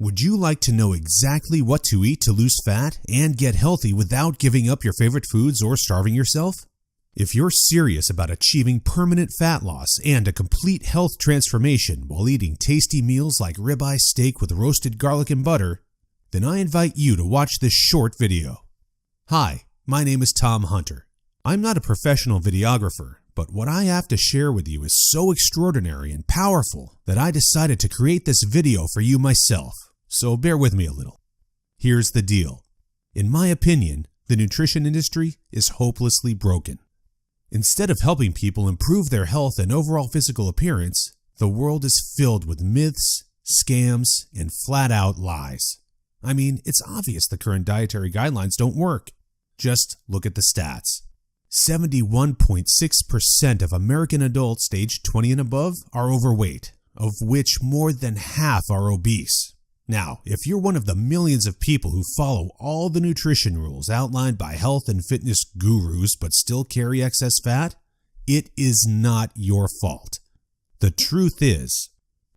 Would you like to know exactly what to eat to lose fat and get healthy without giving up your favorite foods or starving yourself? If you're serious about achieving permanent fat loss and a complete health transformation while eating tasty meals like ribeye steak with roasted garlic and butter, then I invite you to watch this short video. Hi, my name is Tom Hunter. I'm not a professional videographer, but what I have to share with you is so extraordinary and powerful that I decided to create this video for you myself, so bear with me a little. Here's the deal. In my opinion, the nutrition industry is hopelessly broken. Instead of helping people improve their health and overall physical appearance, the world is filled with myths, scams, and flat-out lies. I mean, it's obvious the current dietary guidelines don't work. Just look at the stats. 71.6% of American adults aged 20 and above are overweight, of which more than half are obese. Now, if you're one of the millions of people who follow all the nutrition rules outlined by health and fitness gurus but still carry excess fat, it is not your fault. The truth is,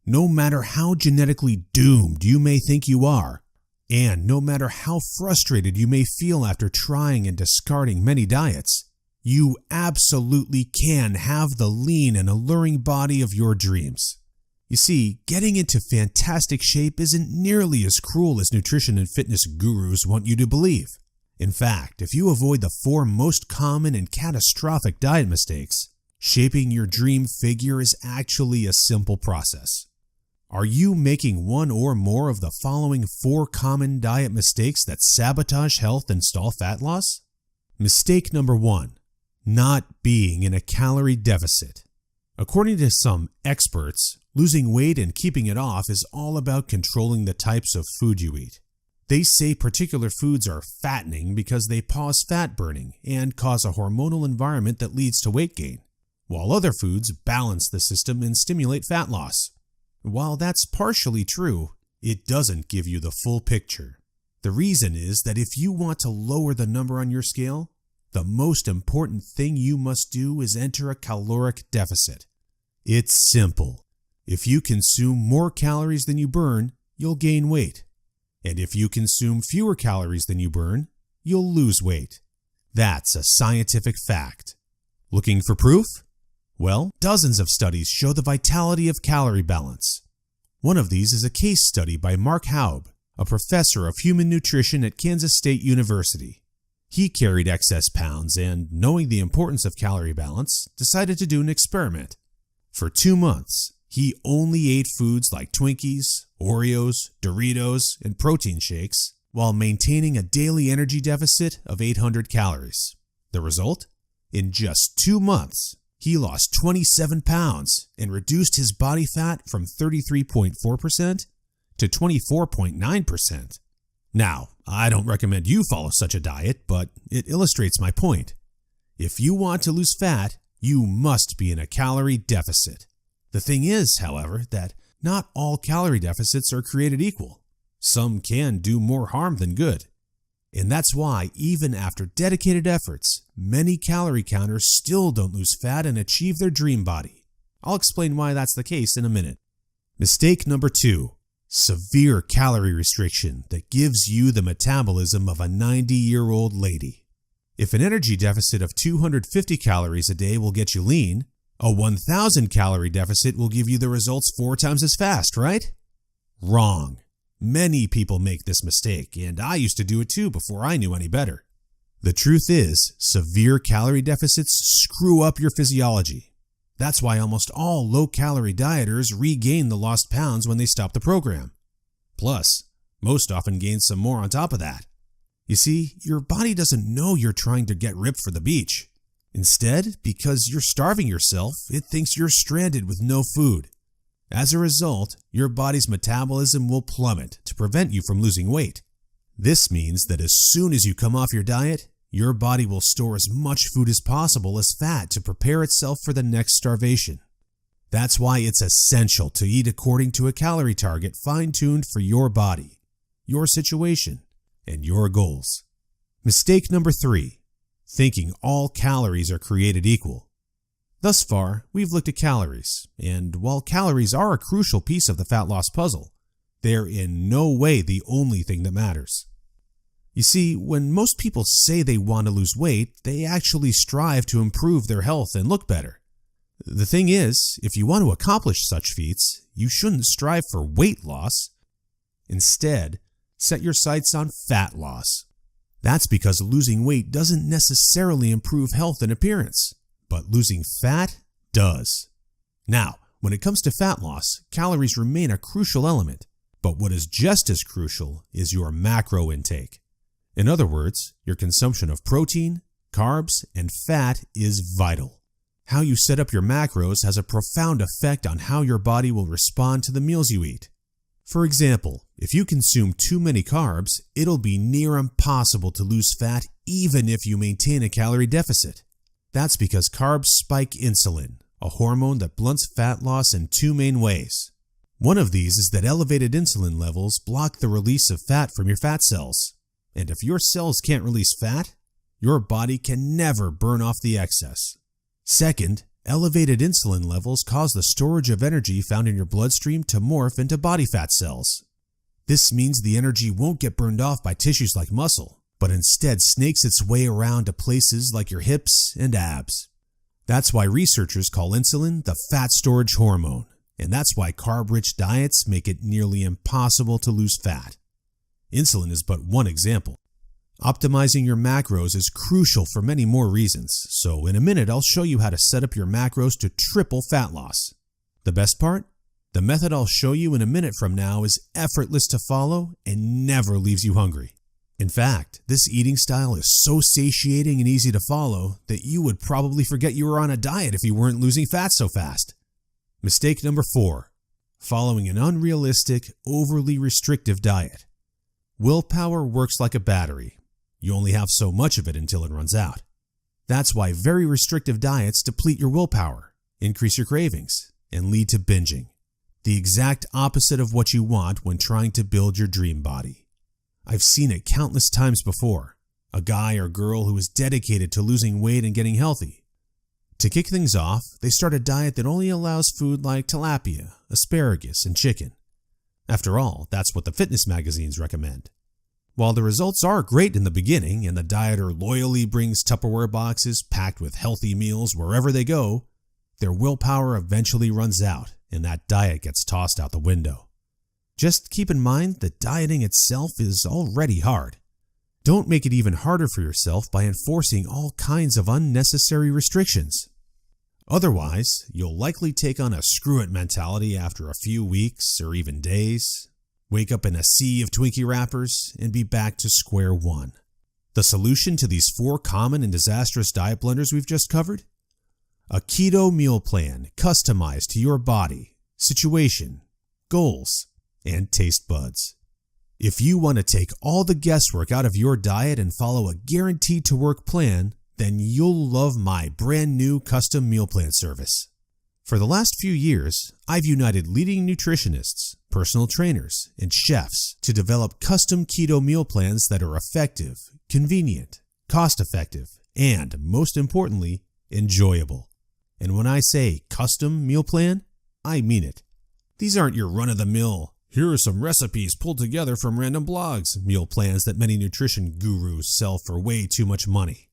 no matter how genetically doomed you may think you are, and no matter how frustrated you may feel after trying and discarding many diets, you absolutely can have the lean and alluring body of your dreams. You see, getting into fantastic shape isn't nearly as cruel as nutrition and fitness gurus want you to believe. In fact, if you avoid the 4 most common and catastrophic diet mistakes, shaping your dream figure is actually a simple process. Are you making one or more of the following 4 common diet mistakes that sabotage health and stall fat loss? Mistake number 1. Not being in a calorie deficit. According to some experts, losing weight and keeping it off is all about controlling the types of food you eat. They say particular foods are fattening because they pause fat burning and cause a hormonal environment that leads to weight gain, while other foods balance the system and stimulate fat loss. While that's partially true, it doesn't give you the full picture. The reason is that if you want to lower the number on your scale, the most important thing you must do is enter a caloric deficit. It's simple. If you consume more calories than you burn, you'll gain weight. And if you consume fewer calories than you burn, you'll lose weight. That's a scientific fact. Looking for proof? Well, dozens of studies show the vitality of calorie balance. One of these is a case study by Mark Haub, a professor of human nutrition at Kansas State University. He carried excess pounds and, knowing the importance of calorie balance, decided to do an experiment. For 2 months, he only ate foods like Twinkies, Oreos, Doritos, and protein shakes while maintaining a daily energy deficit of 800 calories. The result? In just 2 months, he lost 27 pounds and reduced his body fat from 33.4% to 24.9%. Now, I don't recommend you follow such a diet, but it illustrates my point. If you want to lose fat, you must be in a calorie deficit. The thing is, however, that not all calorie deficits are created equal. Some can do more harm than good. And that's why, even after dedicated efforts, many calorie counters still don't lose fat and achieve their dream body. I'll explain why that's the case in a minute. Mistake number 2. Severe calorie restriction that gives you the metabolism of a 90-year-old lady. If an energy deficit of 250 calories a day will get you lean, a 1,000 calorie deficit will give you the results 4 times as fast, right? Wrong. Many people make this mistake, and I used to do it too before I knew any better. The truth is, severe calorie deficits screw up your physiology. That's why almost all low-calorie dieters regain the lost pounds when they stop the program. Plus, most often gain some more on top of that. You see, your body doesn't know you're trying to get ripped for the beach. Instead, because you're starving yourself, it thinks you're stranded with no food. As a result, your body's metabolism will plummet to prevent you from losing weight. This means that as soon as you come off your diet, your body will store as much food as possible as fat to prepare itself for the next starvation. That's why it's essential to eat according to a calorie target fine-tuned for your body, your situation, and your goals. Mistake number 3. Thinking all calories are created equal. Thus far, we've looked at calories, and while calories are a crucial piece of the fat loss puzzle, they're in no way the only thing that matters. You see, when most people say they want to lose weight, they actually strive to improve their health and look better. The thing is, if you want to accomplish such feats, you shouldn't strive for weight loss. Instead, set your sights on fat loss. That's because losing weight doesn't necessarily improve health and appearance, but losing fat does. Now, when it comes to fat loss, calories remain a crucial element, but what is just as crucial is your macro intake. In other words, your consumption of protein, carbs, and fat is vital. How you set up your macros has a profound effect on how your body will respond to the meals you eat. For example, if you consume too many carbs, it'll be near impossible to lose fat even if you maintain a calorie deficit. That's because carbs spike insulin, a hormone that blunts fat loss in two main ways. One of these is that elevated insulin levels block the release of fat from your fat cells. And if your cells can't release fat, your body can never burn off the excess. Second, elevated insulin levels cause the storage of energy found in your bloodstream to morph into body fat cells. This means the energy won't get burned off by tissues like muscle, but instead snakes its way around to places like your hips and abs. That's why researchers call insulin the fat storage hormone, and that's why carb-rich diets make it nearly impossible to lose fat. Insulin is but one example. Optimizing your macros is crucial for many more reasons, so in a minute I'll show you how to set up your macros to triple fat loss. The best part? The method I'll show you in a minute from now is effortless to follow and never leaves you hungry. In fact, this eating style is so satiating and easy to follow that you would probably forget you were on a diet if you weren't losing fat so fast. Mistake number 4. Following an unrealistic, overly restrictive diet. Willpower works like a battery. You only have so much of it until it runs out. That's why very restrictive diets deplete your willpower, increase your cravings, and lead to binging. The exact opposite of what you want when trying to build your dream body. I've seen it countless times before. A guy or girl who is dedicated to losing weight and getting healthy. To kick things off, they start a diet that only allows food like tilapia, asparagus, and chicken. After all, that's what the fitness magazines recommend. While the results are great in the beginning and the dieter loyally brings Tupperware boxes packed with healthy meals wherever they go, their willpower eventually runs out and that diet gets tossed out the window. Just keep in mind that dieting itself is already hard. Don't make it even harder for yourself by enforcing all kinds of unnecessary restrictions. Otherwise, you'll likely take on a screw-it mentality after a few weeks or even days, wake up in a sea of Twinkie wrappers, and be back to square one. The solution to these 4 common and disastrous diet blunders we've just covered? A keto meal plan customized to your body, situation, goals, and taste buds. If you want to take all the guesswork out of your diet and follow a guaranteed-to-work plan, then you'll love my brand new custom meal plan service. For the last few years, I've united leading nutritionists, personal trainers, and chefs to develop custom keto meal plans that are effective, convenient, cost-effective, and, most importantly, enjoyable. And when I say custom meal plan, I mean it. These aren't your run-of-the-mill, here are some recipes pulled together from random blogs meal plans that many nutrition gurus sell for way too much money.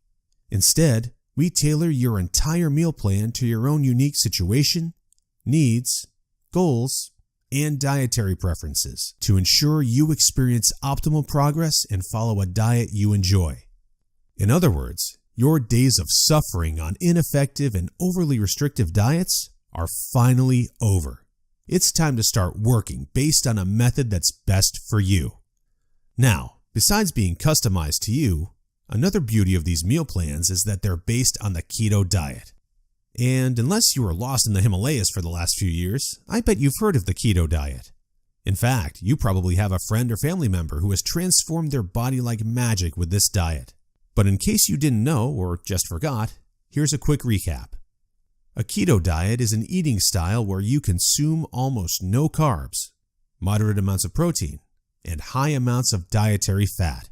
Instead, we tailor your entire meal plan to your own unique situation, needs, goals, and dietary preferences to ensure you experience optimal progress and follow a diet you enjoy. In other words, your days of suffering on ineffective and overly restrictive diets are finally over. It's time to start working based on a method that's best for you. Now, besides being customized to you, another beauty of these meal plans is that they're based on the keto diet. And unless you were lost in the Himalayas for the last few years, I bet you've heard of the keto diet. In fact, you probably have a friend or family member who has transformed their body like magic with this diet. But in case you didn't know or just forgot, here's a quick recap. A keto diet is an eating style where you consume almost no carbs, moderate amounts of protein, and high amounts of dietary fat.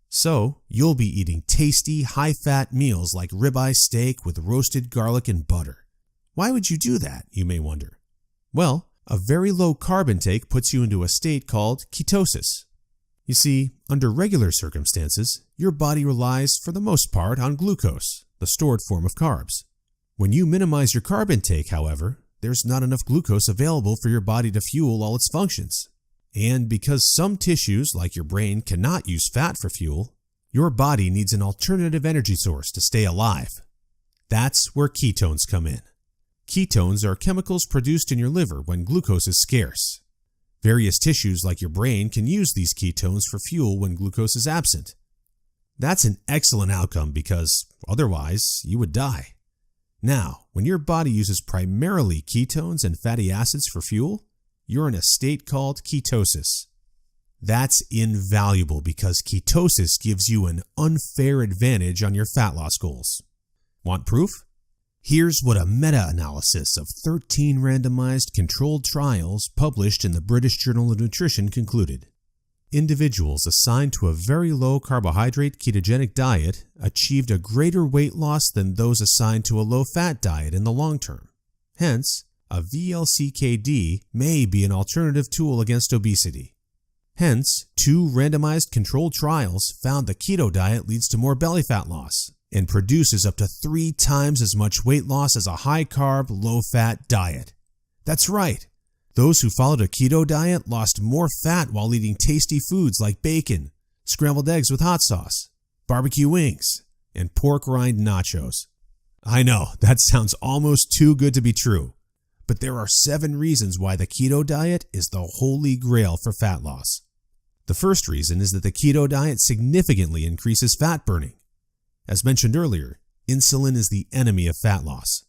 So, you'll be eating tasty, high-fat meals like ribeye steak with roasted garlic and butter. Why would you do that, you may wonder? Well, A very low carb intake puts you into a state called ketosis. You see, under regular circumstances, your body relies for the most part on glucose, the stored form of carbs. When you minimize your carb intake, however, there's not enough glucose available for your body to fuel all its functions. And because some tissues, like your brain, cannot use fat for fuel, your body needs an alternative energy source to stay alive. That's where ketones come in. Ketones are chemicals produced in your liver when glucose is scarce. Various tissues like your brain can use these ketones for fuel when glucose is absent. That's an excellent outcome because otherwise you would die. Now, when your body uses primarily ketones and fatty acids for fuel, you're in a state called ketosis. That's invaluable because ketosis gives you an unfair advantage on your fat loss goals. Want proof? Here's what a meta-analysis of 13 randomized controlled trials published in the British Journal of Nutrition concluded. Individuals assigned to a very low carbohydrate ketogenic diet achieved a greater weight loss than those assigned to a low-fat diet in the long term. Hence, a VLCKD may be an alternative tool against obesity. Hence, 2 randomized controlled trials found the keto diet leads to more belly fat loss and produces up to 3 times as much weight loss as a high-carb, low-fat diet. That's right. Those who followed a keto diet lost more fat while eating tasty foods like bacon, scrambled eggs with hot sauce, barbecue wings, and pork rind nachos. I know, that sounds almost too good to be true, but there are 7 reasons why the keto diet is the holy grail for fat loss. The first reason is that the keto diet significantly increases fat burning. As mentioned earlier, insulin is the enemy of fat loss.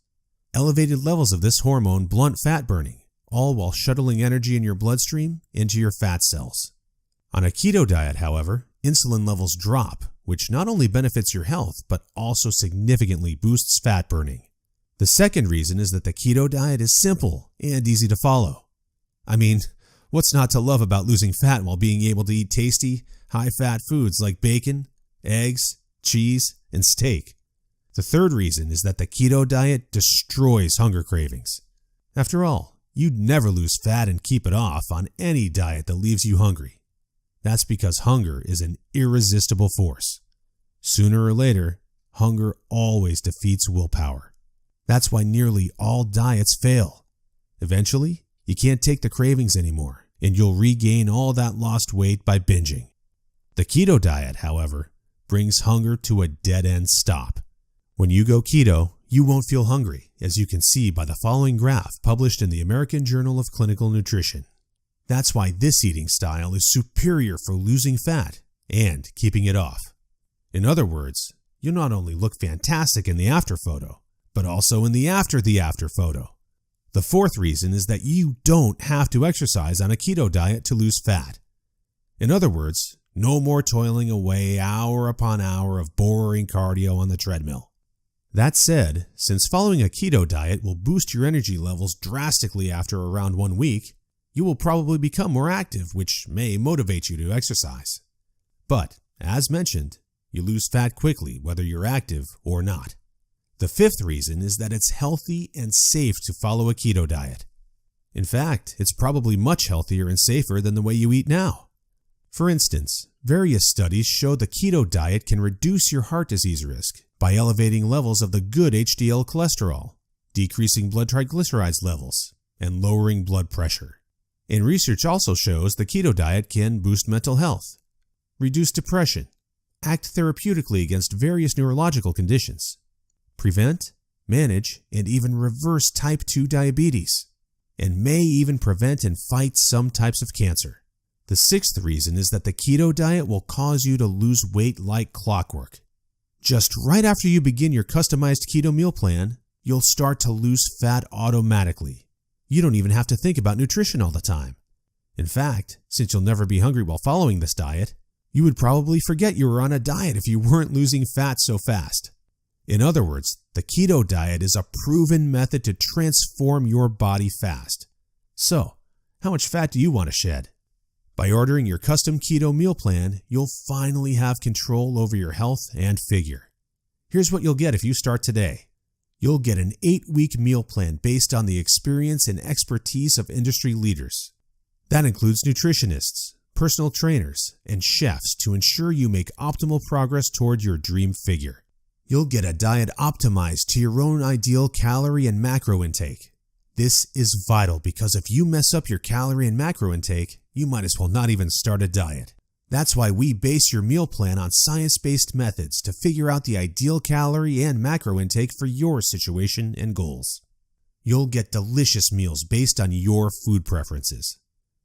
Elevated levels of this hormone blunt fat burning, all while shuttling energy in your bloodstream into your fat cells. On a keto diet, however, insulin levels drop, which not only benefits your health, but also significantly boosts fat burning. The second reason is that the keto diet is simple and easy to follow. I mean, what's not to love about losing fat while being able to eat tasty, high-fat foods like bacon, eggs, cheese, and steak? The third reason is that the keto diet destroys hunger cravings. After all, you'd never lose fat and keep it off on any diet that leaves you hungry. That's because hunger is an irresistible force. Sooner or later, hunger always defeats willpower. That's why nearly all diets fail. Eventually, you can't take the cravings anymore, and you'll regain all that lost weight by binging. The keto diet, however, brings hunger to a dead-end stop. When you go keto, you won't feel hungry, as you can see by the following graph published in the American Journal of Clinical Nutrition. That's why this eating style is superior for losing fat and keeping it off. In other words, you'll not only look fantastic in the after photo, but also in the after photo. The fourth reason is that you don't have to exercise on a keto diet to lose fat. In other words, no more toiling away hour upon hour of boring cardio on the treadmill. That said, since following a keto diet will boost your energy levels drastically after around 1 week, you will probably become more active, which may motivate you to exercise. But, as mentioned, you lose fat quickly whether you're active or not. The fifth reason is that it's healthy and safe to follow a keto diet. In fact, it's probably much healthier and safer than the way you eat now. For instance, various studies show the keto diet can reduce your heart disease risk by elevating levels of the good HDL cholesterol, decreasing blood triglycerides levels, and lowering blood pressure. And research also shows the keto diet can boost mental health, reduce depression, act therapeutically against various neurological conditions, prevent, manage, and even reverse type 2 diabetes, and may even prevent and fight some types of cancer. The sixth reason is that the keto diet will cause you to lose weight like clockwork. Just right after you begin your customized keto meal plan, you'll start to lose fat automatically. You don't even have to think about nutrition all the time. In fact, since you'll never be hungry while following this diet, you would probably forget you were on a diet if you weren't losing fat so fast. In other words, the keto diet is a proven method to transform your body fast. So, how much fat do you want to shed? By ordering your custom keto meal plan, you'll finally have control over your health and figure. Here's what you'll get if you start today. You'll get an 8-week meal plan based on the experience and expertise of industry leaders. That includes nutritionists, personal trainers, and chefs to ensure you make optimal progress toward your dream figure. You'll get a diet optimized to your own ideal calorie and macro intake. This is vital because if you mess up your calorie and macro intake, you might as well not even start a diet. That's why we base your meal plan on science-based methods to figure out the ideal calorie and macro intake for your situation and goals. You'll get delicious meals based on your food preferences.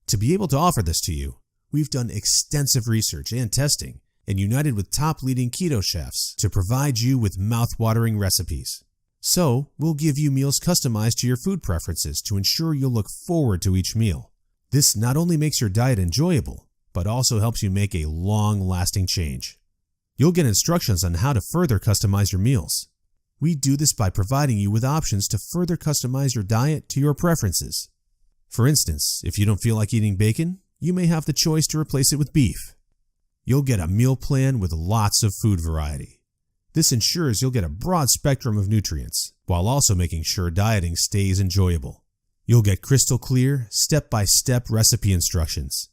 To be able to offer this to you, we've done extensive research and testing and united with top leading keto chefs to provide you with mouth-watering recipes. So, we'll give you meals customized to your food preferences to ensure you'll look forward to each meal. This not only makes your diet enjoyable, but also helps you make a long-lasting change. You'll get instructions on how to further customize your meals. We do this by providing you with options to further customize your diet to your preferences. For instance, if you don't feel like eating bacon, you may have the choice to replace it with beef. You'll get a meal plan with lots of food variety. This ensures you'll get a broad spectrum of nutrients, while also making sure dieting stays enjoyable. You'll get crystal clear, step-by-step recipe instructions.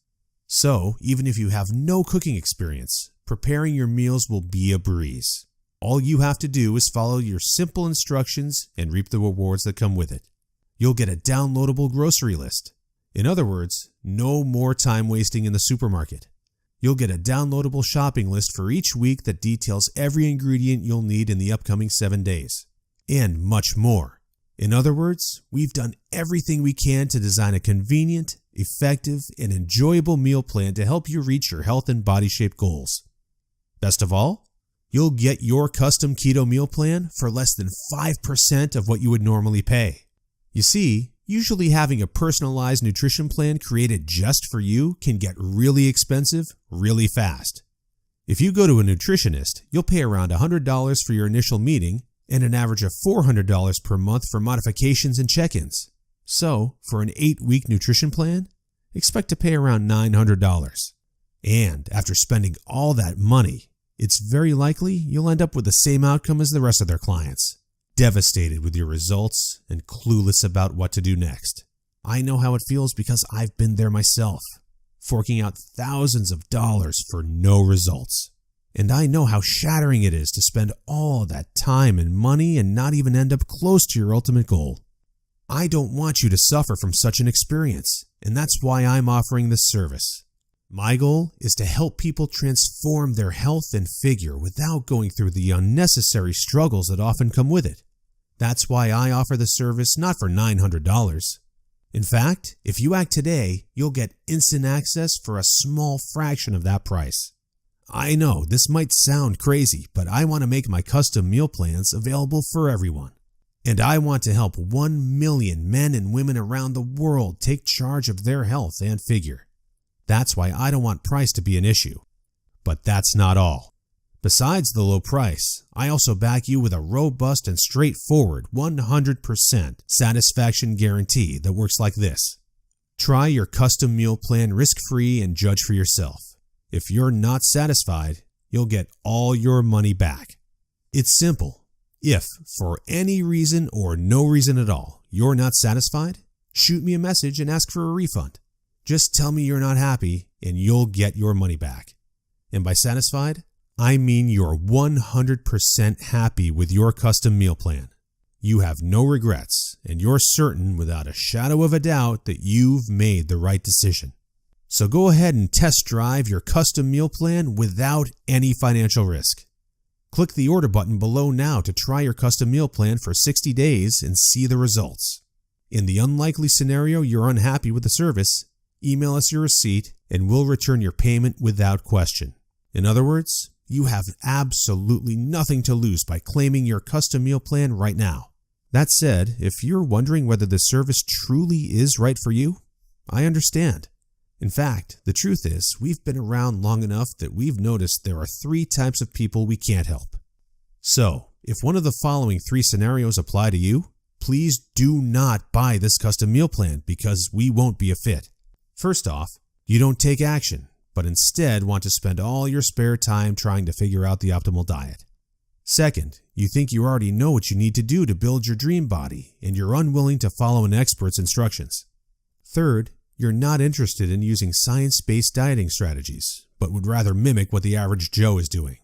So, even if you have no cooking experience, preparing your meals will be a breeze. All you have to do is follow your simple instructions and reap the rewards that come with it. You'll get a downloadable grocery list. In other words, no more time wasting in the supermarket. You'll get a downloadable shopping list for each week that details every ingredient you'll need in the upcoming 7 days. And much more. In other words, we've done everything we can to design a convenient, effective, and enjoyable meal plan to help you reach your health and body shape goals. Best of all, you'll get your custom keto meal plan for less than 5% of what you would normally pay. You see, usually having a personalized nutrition plan created just for you can get really expensive really fast. If you go to a nutritionist, you'll pay around $100 for your initial meeting and an average of $400 per month for modifications and check-ins. So, for an 8-week nutrition plan, expect to pay around $900. And after spending all that money, it's very likely you'll end up with the same outcome as the rest of their clients. Devastated with your results and clueless about what to do next. I know how it feels because I've been there myself, forking out thousands of dollars for no results. And I know how shattering it is to spend all that time and money and not even end up close to your ultimate goal. I don't want you to suffer from such an experience, and that's why I'm offering this service. My goal is to help people transform their health and figure without going through the unnecessary struggles that often come with it. That's why I offer the service not for $900. In fact, if you act today, you'll get instant access for a small fraction of that price. I know this might sound crazy, but I want to make my custom meal plans available for everyone. And I want to help 1 million men and women around the world take charge of their health and figure. That's why I don't want price to be an issue. But that's not all. Besides the low price, I also back you with a robust and straightforward 100% satisfaction guarantee that works like this. Try your custom meal plan risk-free and judge for yourself. If you're not satisfied, you'll get all your money back. It's simple. If, for any reason or no reason at all, you're not satisfied, shoot me a message and ask for a refund. Just tell me you're not happy and you'll get your money back. And by satisfied, I mean you're 100% happy with your custom meal plan. You have no regrets and you're certain without a shadow of a doubt that you've made the right decision. So go ahead and test drive your custom meal plan without any financial risk. Click the order button below now to try your custom meal plan for 60 days and see the results. In the unlikely scenario you're unhappy with the service, email us your receipt and we'll return your payment without question. In other words, you have absolutely nothing to lose by claiming your custom meal plan right now. That said, if you're wondering whether the service truly is right for you, I understand. In fact, the truth is, we've been around long enough that we've noticed there are 3 types of people we can't help. So, if one of the following 3 scenarios apply to you, please do not buy this custom meal plan because we won't be a fit. First off, you don't take action, but instead want to spend all your spare time trying to figure out the optimal diet. Second, you think you already know what you need to do to build your dream body, and you're unwilling to follow an expert's instructions. Third, you're not interested in using science-based dieting strategies, but would rather mimic what the average Joe is doing.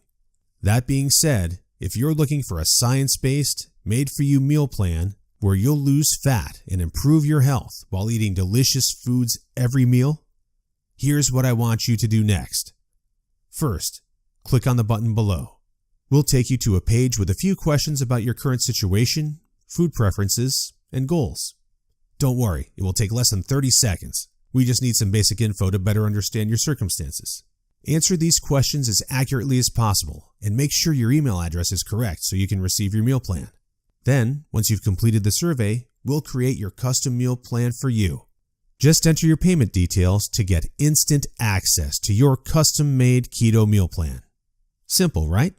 That being said, if you're looking for a science-based, made-for-you meal plan where you'll lose fat and improve your health while eating delicious foods every meal, here's what I want you to do next. First, click on the button below. We'll take you to a page with a few questions about your current situation, food preferences, and goals. Don't worry, it will take less than 30 seconds. We just need some basic info to better understand your circumstances. Answer these questions as accurately as possible and make sure your email address is correct so you can receive your meal plan. Then, once you've completed the survey, we'll create your custom meal plan for you. Just enter your payment details to get instant access to your custom-made keto meal plan. Simple, right?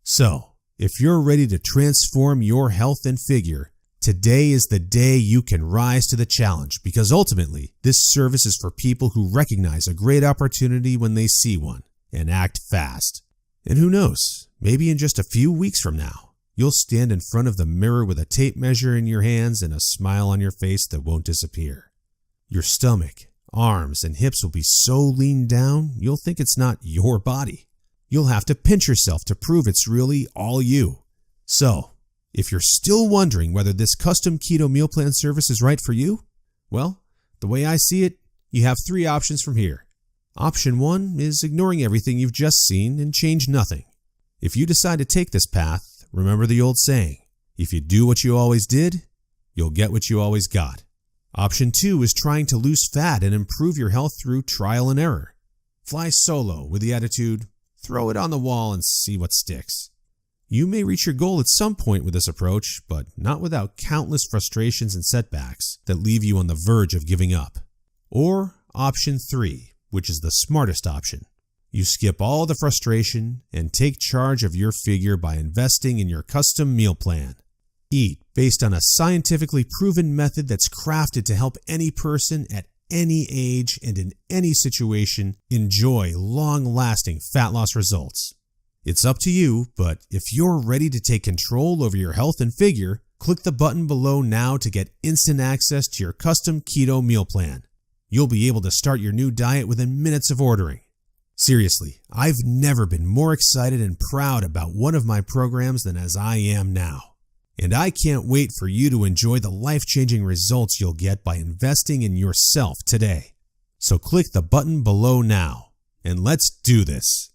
So, if you're ready to transform your health and figure, today is the day you can rise to the challenge, because ultimately, this service is for people who recognize a great opportunity when they see one and act fast. And who knows, maybe in just a few weeks from now, you'll stand in front of the mirror with a tape measure in your hands and a smile on your face that won't disappear. Your stomach, arms, and hips will be so lean down, you'll think it's not your body. You'll have to pinch yourself to prove it's really all you. So, if you're still wondering whether this custom keto meal plan service is right for you, well, the way I see it, you have 3 options from here. Option 1 is ignoring everything you've just seen and change nothing. If you decide to take this path, remember the old saying, if you do what you always did, you'll get what you always got. Option 2 is trying to lose fat and improve your health through trial and error. Fly solo with the attitude, throw it on the wall and see what sticks. You may reach your goal at some point with this approach, but not without countless frustrations and setbacks that leave you on the verge of giving up. Or option 3, which is the smartest option. You skip all the frustration and take charge of your figure by investing in your custom meal plan. Eat based on a scientifically proven method that's crafted to help any person at any age and in any situation enjoy long-lasting fat loss results. It's up to you, but if you're ready to take control over your health and figure, click the button below now to get instant access to your custom keto meal plan. You'll be able to start your new diet within minutes of ordering. Seriously, I've never been more excited and proud about one of my programs than as I am now. And I can't wait for you to enjoy the life-changing results you'll get by investing in yourself today. So click the button below now, and let's do this.